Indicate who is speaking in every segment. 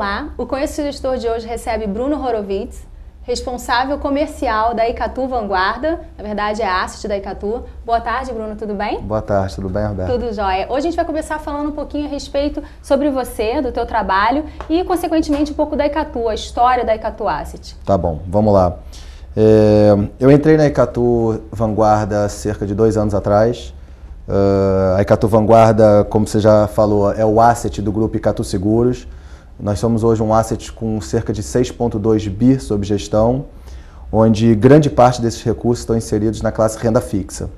Speaker 1: Olá, o Conheça o Gestor de hoje recebe Bruno Horowitz, responsável comercial da Icatu Vanguarda, na verdade é asset da Icatu. Boa tarde, Bruno, tudo bem?
Speaker 2: Boa tarde, tudo bem, Roberto?
Speaker 1: Tudo jóia. Hoje a gente vai começar falando um pouquinho a respeito sobre você, do teu trabalho e, consequentemente, um pouco da Icatu, a história da Icatu Asset.
Speaker 2: Tá bom, vamos lá. Eu entrei na Icatu Vanguarda cerca de 2 anos atrás. A Icatu Vanguarda, como você já falou, é o asset do grupo Icatu Seguros. Nós somos hoje um asset com cerca de 6,2 bi sob gestão, onde grande parte desses recursos estão inseridos na classe renda fixa.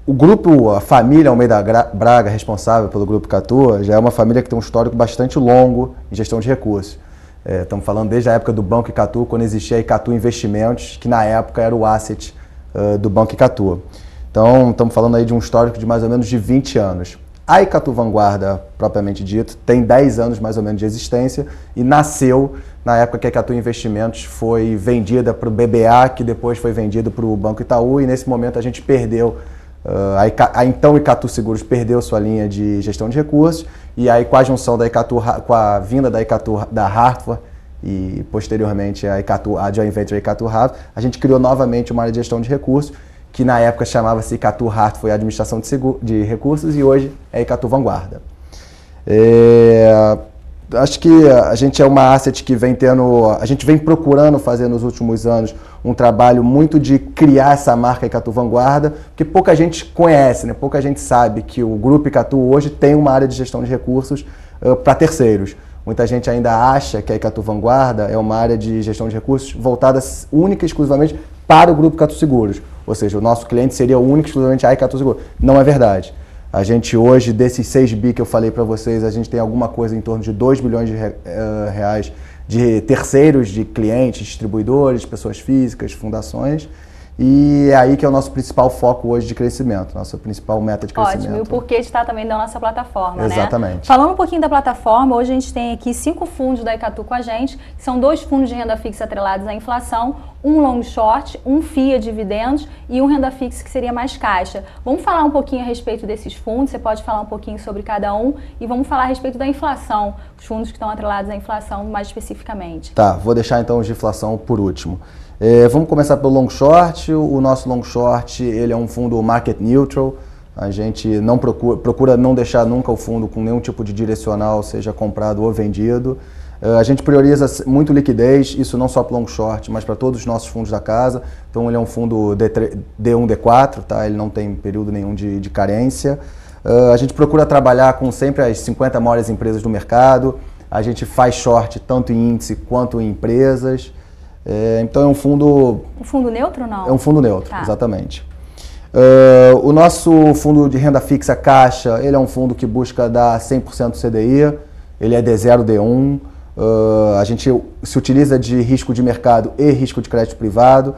Speaker 2: O grupo, a família Almeida Braga, responsável pelo grupo Icatu, já é uma família que tem um histórico bastante longo em gestão de recursos. Estamos falando desde a época do Banco Icatu, quando existia a Icatu Investimentos, que na época era o asset do Banco Icatu. Então, estamos falando aí de um histórico de mais ou menos de 20 anos. A Icatu Vanguarda, propriamente dito, tem 10 anos mais ou menos de existência e nasceu na época que a Icatu Investimentos foi vendida para o BBA, que depois foi vendido para o Banco Itaú, e nesse momento a gente perdeu, a então Icatu Seguros perdeu sua linha de gestão de recursos, e aí com a junção da Icatu, com a vinda da Icatu da Hartford e posteriormente a joint venture Icatu Hartford, a gente criou novamente uma área de gestão de recursos, que na época chamava-se Icatu Hartford, foi a administração de recursos, e hoje é Icatu Vanguarda. Acho que a gente é uma asset que a gente vem procurando fazer nos últimos anos um trabalho muito de criar essa marca Icatu Vanguarda, porque pouca gente conhece, né? Pouca gente sabe que o grupo Icatu hoje tem uma área de gestão de recursos para terceiros. Muita gente ainda acha que a Icatu Vanguarda é uma área de gestão de recursos voltada única e exclusivamente para o grupo Icatu Seguros. Ou seja, o nosso cliente seria único e exclusivamente a Icatu Seguros. Não é verdade. A gente hoje, desses 6 bi que eu falei para vocês, a gente tem alguma coisa em torno de 2 bilhões de reais de terceiros, de clientes, distribuidores, pessoas físicas, fundações. E é aí que é o nosso principal foco hoje de crescimento, nossa principal meta de crescimento.
Speaker 1: Ótimo, e o porquê de estar também na nossa plataforma, né?
Speaker 2: Exatamente.
Speaker 1: Falando um pouquinho da plataforma, hoje a gente tem aqui 5 fundos da Icatu com a gente, que são 2 fundos de renda fixa atrelados à inflação, um long short, um FIA dividendos e um renda fixa que seria mais caixa. Vamos falar um pouquinho a respeito desses fundos, você pode falar um pouquinho sobre cada um e vamos falar a respeito da inflação, os fundos que estão atrelados à inflação mais especificamente.
Speaker 2: Tá, vou deixar então os de inflação por último. Vamos começar pelo long short. O nosso long short, ele é um fundo market neutral. A gente não procura não deixar nunca o fundo com nenhum tipo de direcional, seja comprado ou vendido. A gente prioriza muito liquidez, isso não só para o long short, mas para todos os nossos fundos da casa. Então ele é um fundo D1, D4, tá? Ele não tem período nenhum de carência. A gente procura trabalhar com sempre as 50 maiores empresas do mercado. A gente faz short tanto em índice quanto em empresas. Então é um fundo...
Speaker 1: Um fundo neutro ou não?
Speaker 2: É um fundo neutro,
Speaker 1: tá.
Speaker 2: Exatamente. O nosso fundo de renda fixa caixa, ele é um fundo que busca dar 100% CDI, ele é D0, D1, a gente se utiliza de risco de mercado e risco de crédito privado.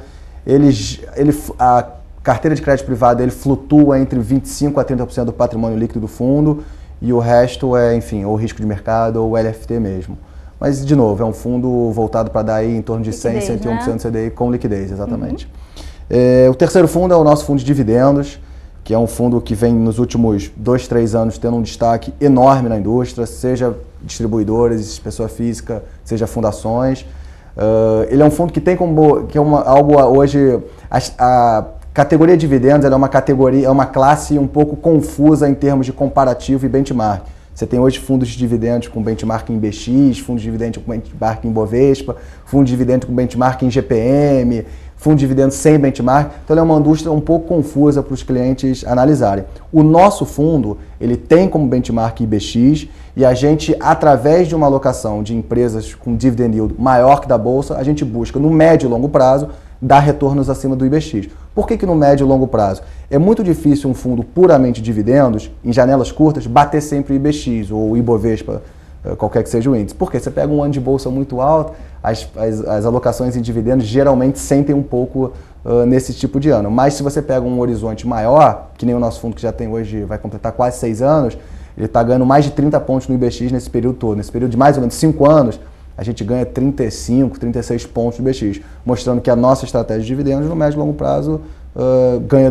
Speaker 2: A carteira de crédito privado ele flutua entre 25% a 30% do patrimônio líquido do fundo e o resto é, enfim, ou risco de mercado ou LFT mesmo. Mas, de novo, é um fundo voltado para dar aí em torno de liquidez, 100, 101% de CDI com liquidez, exatamente. O terceiro fundo é o nosso fundo de dividendos, que é um fundo que vem nos últimos 2, 3 anos tendo um destaque enorme na indústria, seja distribuidores, pessoa física, seja fundações. Ele é um fundo que tem algo hoje... A categoria de dividendos ela é uma classe um pouco confusa em termos de comparativo e benchmark. Você tem hoje fundos de dividendos com benchmark em BX, fundos de dividendos com benchmark em Bovespa, fundo de dividendos com benchmark em GPM, fundo de dividendos sem benchmark. Então, ele é uma indústria um pouco confusa para os clientes analisarem. O nosso fundo, ele tem como benchmark IBX e a gente, através de uma alocação de empresas com dividend yield maior que da Bolsa, a gente busca, no médio e longo prazo, dar retornos acima do IBX. Por que no médio e longo prazo? É muito difícil um fundo puramente dividendos, em janelas curtas, bater sempre o IBX ou o Ibovespa, qualquer que seja o índice. Porque você pega um ano de bolsa muito alto, as alocações em dividendos geralmente sentem um pouco nesse tipo de ano. Mas se você pega um horizonte maior, que nem o nosso fundo que já tem hoje, vai completar quase 6 anos, ele está ganhando mais de 30 pontos no IBX nesse período todo. Nesse período de mais ou menos 5 anos, a gente ganha 35, 36 pontos no IBX, mostrando que a nossa estratégia de dividendos no médio e longo prazo ganha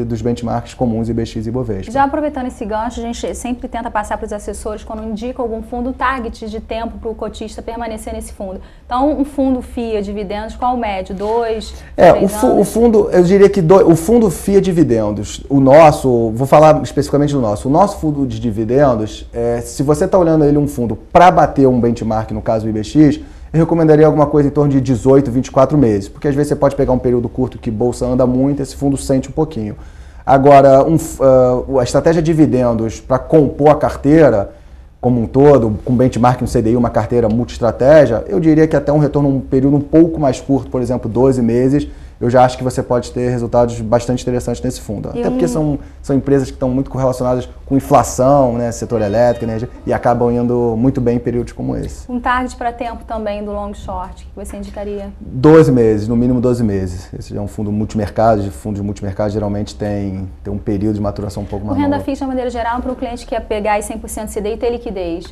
Speaker 2: dos benchmarks comuns IBX e Bovespa.
Speaker 1: Já aproveitando esse gancho, a gente sempre tenta passar para os assessores, quando indica algum fundo, target de tempo para o cotista permanecer nesse fundo. Então, um fundo FIA dividendos, qual o médio? 2, 3 anos?
Speaker 2: O fundo, eu diria que o fundo FIA dividendos, o nosso, vou falar especificamente do nosso, o nosso fundo de dividendos, se você está olhando ele um fundo para bater um benchmark, no caso o IBX, eu recomendaria alguma coisa em torno de 18, 24 meses, porque às vezes você pode pegar um período curto que bolsa anda muito, esse fundo sente um pouquinho. Agora, a estratégia de dividendos para compor a carteira como um todo, com benchmark no CDI, uma carteira multi-estratégia, eu diria que até um retorno um período um pouco mais curto, por exemplo, 12 meses, eu já acho que você pode ter resultados bastante interessantes nesse fundo. Até porque são empresas que estão muito correlacionadas com inflação, né, setor elétrico, energia, e acabam indo muito bem em períodos como esse.
Speaker 1: Um target para tempo também do long short, que você indicaria?
Speaker 2: 12 meses, no mínimo 12 meses. Esse é um fundo multimercado, fundos de multimercado geralmente tem um período de maturação um pouco mais longo.
Speaker 1: O renda fixa, de maneira geral, para um cliente que quer pegar 100% CDI e ter liquidez.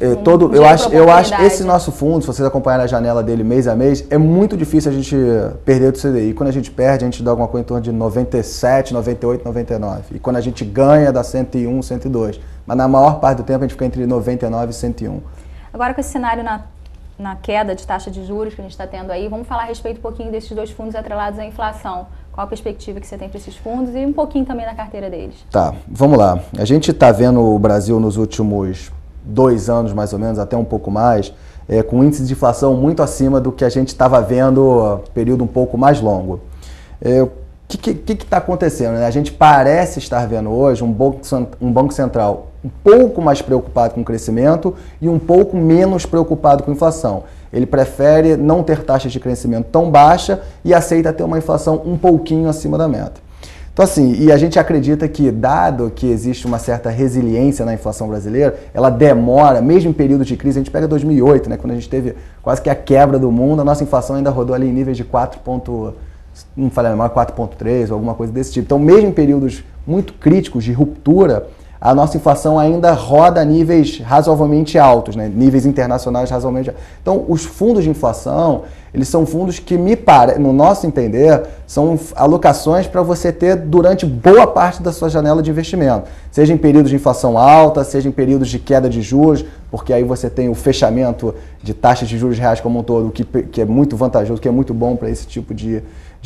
Speaker 2: Eu acho esse nosso fundo, se vocês acompanharem a janela dele mês a mês, é muito difícil a gente perder do CDI. Quando a gente perde, a gente dá alguma coisa em torno de 97, 98, 99. E quando a gente ganha, dá 101, 102. Mas na maior parte do tempo a gente fica entre 99 e 101.
Speaker 1: Agora com esse cenário na queda de taxa de juros que a gente está tendo aí, vamos falar a respeito um pouquinho desses dois fundos atrelados à inflação. Qual a perspectiva que você tem para esses fundos e um pouquinho também da carteira deles? Tá,
Speaker 2: vamos lá. A gente está vendo o Brasil nos últimos 2 anos, mais ou menos, até um pouco mais, com índice de inflação muito acima do que a gente estava vendo período um pouco mais longo. O que está acontecendo, né? A gente parece estar vendo hoje um Banco Central um pouco mais preocupado com o crescimento e um pouco menos preocupado com a inflação. Ele prefere não ter taxas de crescimento tão baixa e aceita ter uma inflação um pouquinho acima da meta. Então assim, e a gente acredita que, dado que existe uma certa resiliência na inflação brasileira, ela demora, mesmo em períodos de crise, a gente pega 2008, né, quando a gente teve quase que a quebra do mundo, a nossa inflação ainda rodou ali em níveis de 4.3 ou alguma coisa desse tipo. Então, mesmo em períodos muito críticos de ruptura, a nossa inflação ainda roda a níveis razoavelmente altos, né? Níveis internacionais razoavelmente altos. Então, os fundos de inflação, eles são fundos que, no nosso entender, são alocações para você ter durante boa parte da sua janela de investimento. Seja em períodos de inflação alta, seja em períodos de queda de juros, porque aí você tem o fechamento de taxas de juros reais como um todo, que é muito vantajoso, que é muito bom para esse tipo de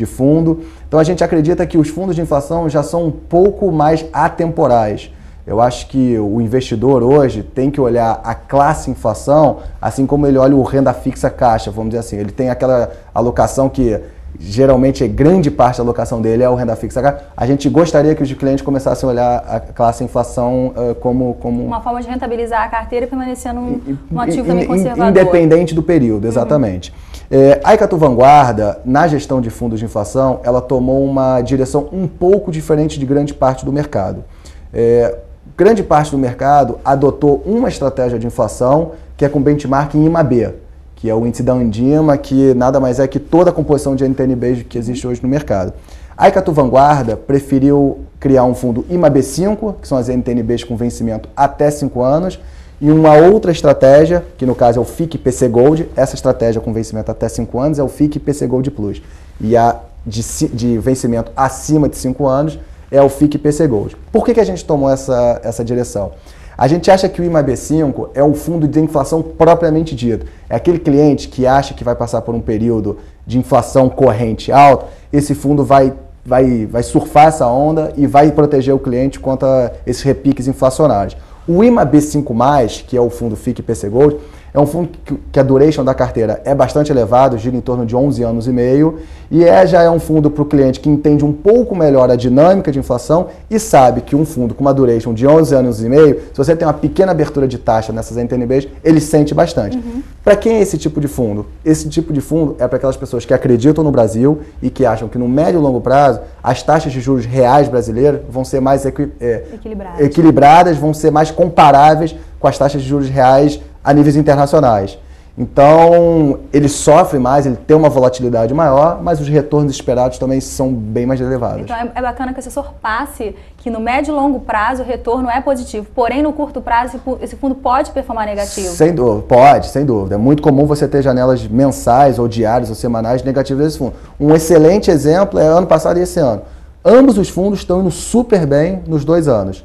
Speaker 2: fundo. Então, a gente acredita que os fundos de inflação já são um pouco mais atemporais. Eu acho que o investidor hoje tem que olhar a classe inflação, assim como ele olha o renda fixa caixa, vamos dizer assim. Ele tem aquela alocação que geralmente é grande parte da alocação dele é o renda fixa caixa. A gente gostaria que os clientes começassem a olhar a classe inflação como uma
Speaker 1: forma de rentabilizar a carteira e permanecendo um ativo também conservador.
Speaker 2: Independente do período, exatamente. A Icatu Vanguarda, na gestão de fundos de inflação, ela tomou uma direção um pouco diferente de grande parte do mercado. Grande parte do mercado adotou uma estratégia de inflação que é com benchmark em IMAB, que é o índice da Andima, que nada mais é que toda a composição de NTNBs que existe hoje no mercado. A Icatu Vanguarda preferiu criar um fundo IMAB5, que são as NTNBs com vencimento até 5 anos, e uma outra estratégia, que no caso é o FIC PC Gold. Essa estratégia com vencimento até 5 anos é o FIC PC Gold Plus. E a de vencimento acima de 5 anos é o FIC PC Gold. Por que a gente tomou essa direção? A gente acha que o IMAB5 é um fundo de inflação propriamente dito. É aquele cliente que acha que vai passar por um período de inflação corrente alta, esse fundo vai surfar essa onda e vai proteger o cliente contra esses repiques inflacionários. O IMAB5+, que é o fundo FIC PC Gold, é um fundo que a duration da carteira é bastante elevado, gira em torno de 11 anos e meio, e já é um fundo para o cliente que entende um pouco melhor a dinâmica de inflação e sabe que um fundo com uma duration de 11 anos e meio, se você tem uma pequena abertura de taxa nessas NTNBs, ele sente bastante. Para quem é esse tipo de fundo? Esse tipo de fundo é para aquelas pessoas que acreditam no Brasil e que acham que no médio e longo prazo as taxas de juros reais brasileiras vão ser mais equilibradas, vão ser mais comparáveis com as taxas de juros reais a níveis internacionais. Então, ele sofre mais, ele tem uma volatilidade maior, mas os retornos esperados também são bem mais elevados.
Speaker 1: Então, é bacana que o assessor passe que no médio e longo prazo o retorno é positivo, porém no curto prazo esse fundo pode performar negativo.
Speaker 2: Sem dúvida, pode, sem dúvida. É muito comum você ter janelas mensais ou diárias ou semanais negativas desse fundo. Um excelente exemplo é ano passado e esse ano. Ambos os fundos estão indo super bem nos 2 anos.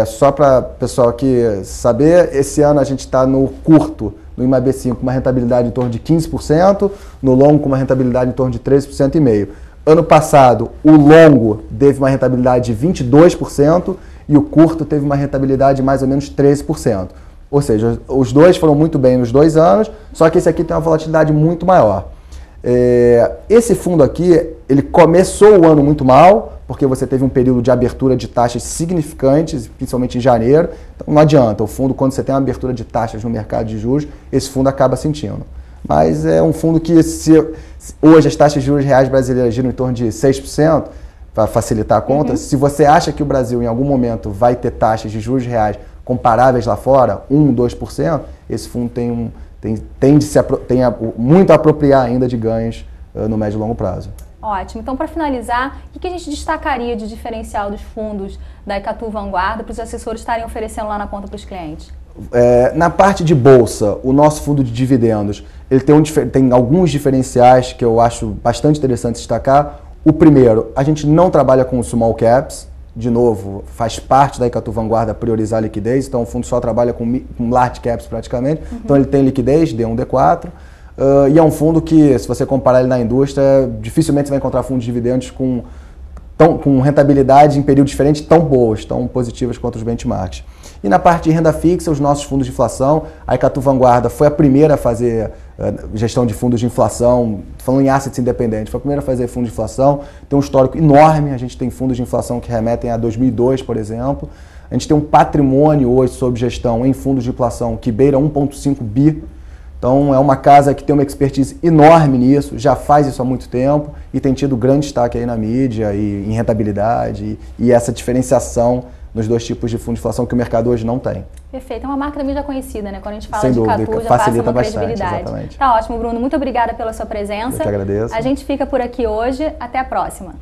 Speaker 2: Só para o pessoal aqui saber, esse ano a gente está no curto, no IMAB5, com uma rentabilidade em torno de 15%, no longo com uma rentabilidade em torno de 13,5%. Ano passado, o longo teve uma rentabilidade de 22% e o curto teve uma rentabilidade de mais ou menos 13%. Ou seja, os dois foram muito bem nos 2 anos, só que esse aqui tem uma volatilidade muito maior. Esse fundo aqui, ele começou o ano muito mal, porque você teve um período de abertura de taxas significantes, principalmente em janeiro. Então não adianta, o fundo, quando você tem uma abertura de taxas no mercado de juros, esse fundo acaba sentindo. Mas é um fundo que, hoje as taxas de juros reais brasileiras giram em torno de 6%, para facilitar a conta, se você acha que o Brasil em algum momento vai ter taxas de juros reais comparáveis lá fora, 1%, 2%, esse fundo tem muito a apropriar ainda de ganhos no médio e longo prazo.
Speaker 1: Ótimo. Então, para finalizar, o que a gente destacaria de diferencial dos fundos da Icatu Vanguarda para os assessores estarem oferecendo lá na ponta para os clientes?
Speaker 2: Na parte de bolsa, o nosso fundo de dividendos, ele tem alguns diferenciais que eu acho bastante interessante destacar. O primeiro, a gente não trabalha com small caps. De novo, faz parte da Icatu Vanguarda priorizar a liquidez, então o fundo só trabalha com large caps praticamente. Então ele tem liquidez, D1, D4, e é um fundo que, se você comparar ele na indústria, dificilmente você vai encontrar fundos de dividendos com rentabilidade em períodos diferentes tão boas, tão positivas quanto os benchmarks. E na parte de renda fixa, os nossos fundos de inflação, a Icatu Vanguarda foi a primeira a fazer gestão de fundos de inflação, falando em assets independentes, foi a primeira a fazer fundos de inflação, tem um histórico enorme, a gente tem fundos de inflação que remetem a 2002, por exemplo, a gente tem um patrimônio hoje sob gestão em fundos de inflação que beira 1,5 bi, então é uma casa que tem uma expertise enorme nisso, já faz isso há muito tempo e tem tido grande destaque aí na mídia e em rentabilidade e essa diferenciação nos 2 tipos de fundo de inflação que o mercado hoje não tem.
Speaker 1: Perfeito, é uma marca da mídia conhecida, né? Quando a gente fala
Speaker 2: Sem
Speaker 1: de
Speaker 2: dúvida,
Speaker 1: Icatu, já
Speaker 2: facilita
Speaker 1: passa uma
Speaker 2: bastante,
Speaker 1: credibilidade.
Speaker 2: exatamente.
Speaker 1: Tá ótimo, Bruno. Muito obrigada pela sua presença.
Speaker 2: Eu que agradeço.
Speaker 1: A gente fica por aqui hoje. Até a próxima.